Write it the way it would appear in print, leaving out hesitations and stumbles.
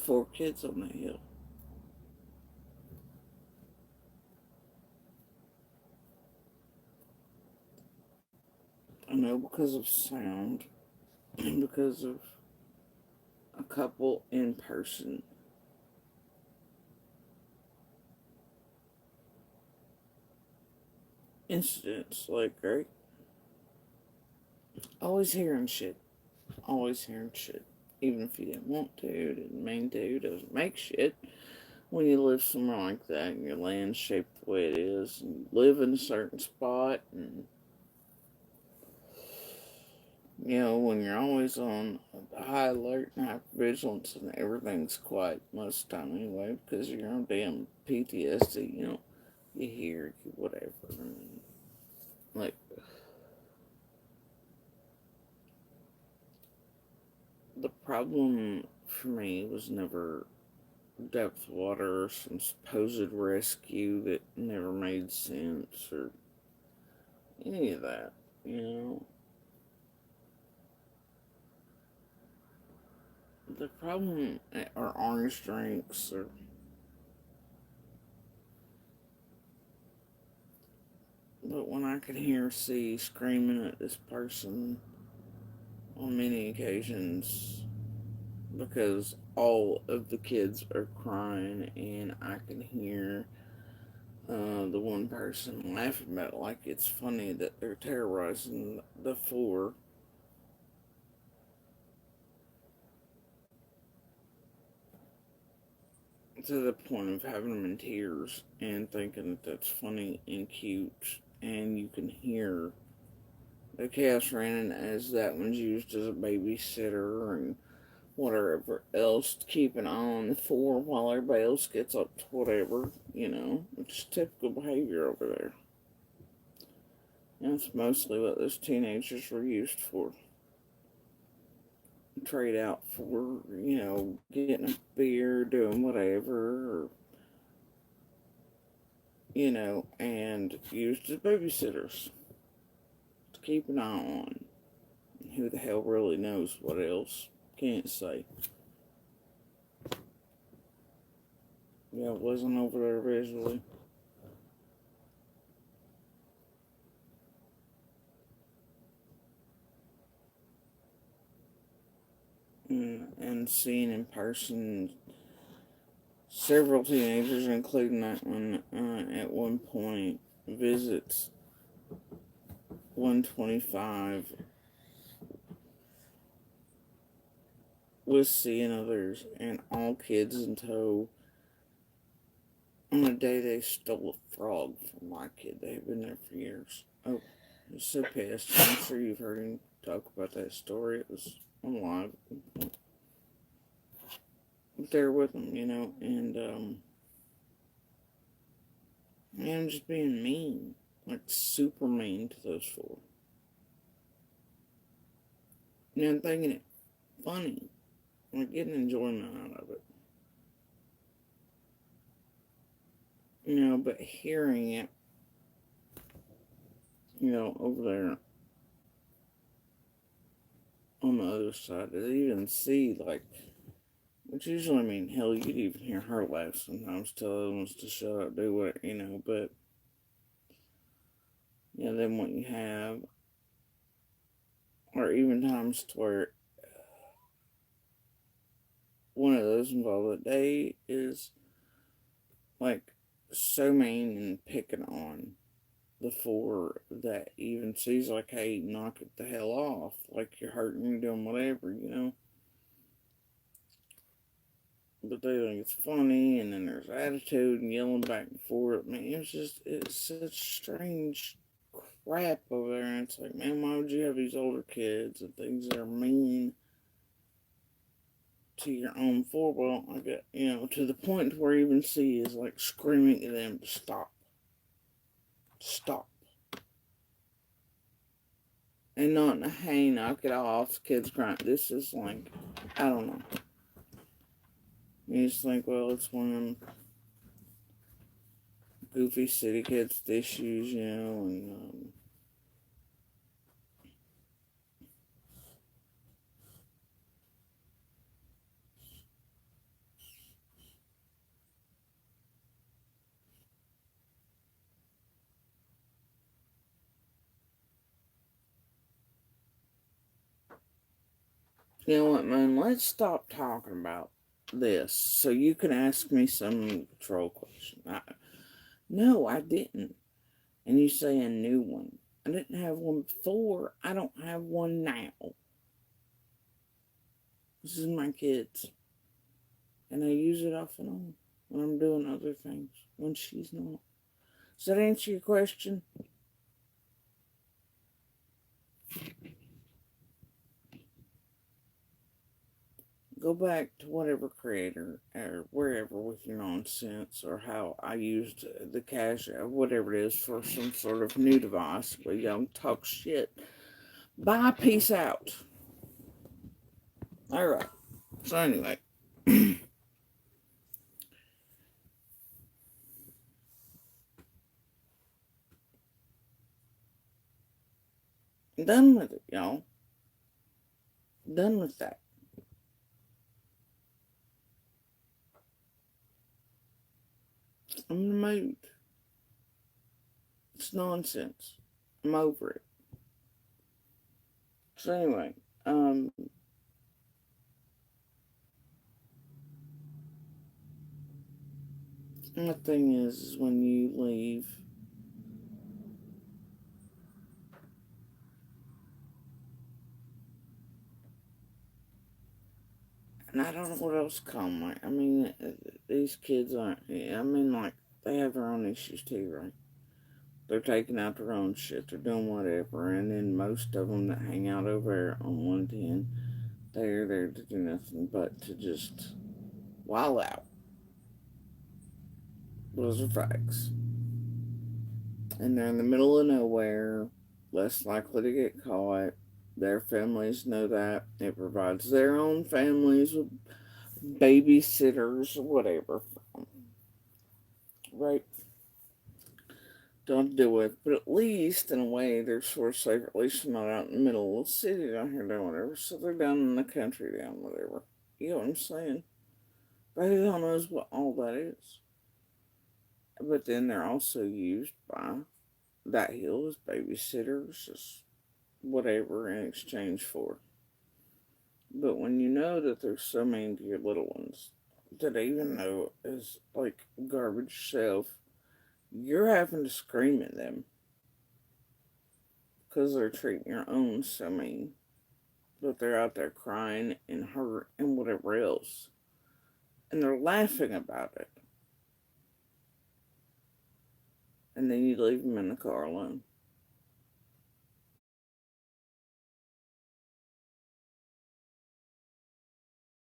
4 kids on the hill. I know because of sound and because of a couple in person incidents. Like, right? Always hearing shit. Always hearing shit. Even if you didn't want to, didn't mean to, doesn't make shit. When you live somewhere like that and your land's shaped the way it is, and you live in a certain spot, and you know, when you're always on high alert and high vigilance and everything's quiet most of the time anyway, because you're on damn PTSD, you know, you hear, you whatever. And, like, the problem for me was never depth water or some supposed rescue that never made sense or any of that, you know. The problem are orange drinks or but when I can hear C screaming at this person on many occasions because all of the kids are crying and I can hear the one person laughing about it like it's funny that they're terrorizing the 4 to the point of having them in tears and thinking that that's funny and cute, and you can hear the chaos running as that one's used as a babysitter and whatever else to keep an eye on the 4 while everybody else gets up to whatever, you know, which is typical behavior over there. And that's mostly what those teenagers were used for. Trade out for, you know, getting a beer, doing whatever, or, you know, and used as babysitters to keep an eye on. Who the hell really knows what else? Can't say. Yeah, it wasn't over there visually. And seeing in person several teenagers, including that one, at one point visits 125 with seeing others and all kids in tow. On a day they stole a frog from my kid. They had been there for years. Oh, I was so pissed. I'm sure you've heard him talk about that story. It was on live. There with them, you know, and man, just being mean, like super mean to those 4. You know, thinking it funny, like getting enjoyment out of it. You know, but hearing it, you know, over there on the other side, to even see, like, which usually mean, hell, you'd even hear her laugh sometimes, tell other ones to shut up, do what, you know, but, you know, then what you have, or even times to where one of those involved that day is, like, so mean and picking on the 4 that even sees like, hey, knock it the hell off, like you're hurting, you're doing whatever, you know. But they think it's funny, and then there's attitude and yelling back and forth. Man, it's such strange crap over there. And it's like, man, why would you have these older kids and things that are mean to your own 4? Well, I get, you know, to the point where even C is like screaming at them to stop. Stop. And not, hey, knock it off, kids crying. This is like, I don't know. You just think, well, it's one of them goofy city kids issues, you know, and You know what, man? Let's stop talking about this so you can ask me some troll question. No, I didn't. And you say a new one. I didn't have one before. I don't have one now. This is my kids. And I use it off and on when I'm doing other things, when she's not. Does that answer your question? Go back to whatever creator or wherever with your nonsense or how I used the cash or whatever it is for some sort of new device where you don't talk shit. Bye, peace out. Alright. So anyway. Done with it, y'all. Done with that. I'm in the mood. It's nonsense. I'm over it. So anyway, my thing is when you leave, and I don't know what else to call them. Like, I mean, these kids aren't. I mean, like they have their own issues too, right? They're taking out their own shit. They're doing whatever, and then most of them that hang out over there on 110, they're there to do nothing but to just wild out. Those are facts. And they're in the middle of nowhere, less likely to get caught. Their families know that. It provides their own families with babysitters or whatever. Right? Don't do it. But at least, in a way, they're sort of safe. At least they're not out in the middle of the city down here doing whatever. So they're down in the country down whatever. You know what I'm saying? But who the hell knows what all that is? But then they're also used by that hill as babysitters, as whatever in exchange for. But when you know that there's so many to your little ones that even though is like garbage self, you're having to scream at them because they're treating your own so mean. But they're out there crying and hurt and whatever else. And they're laughing about it. And then you leave them in the car alone.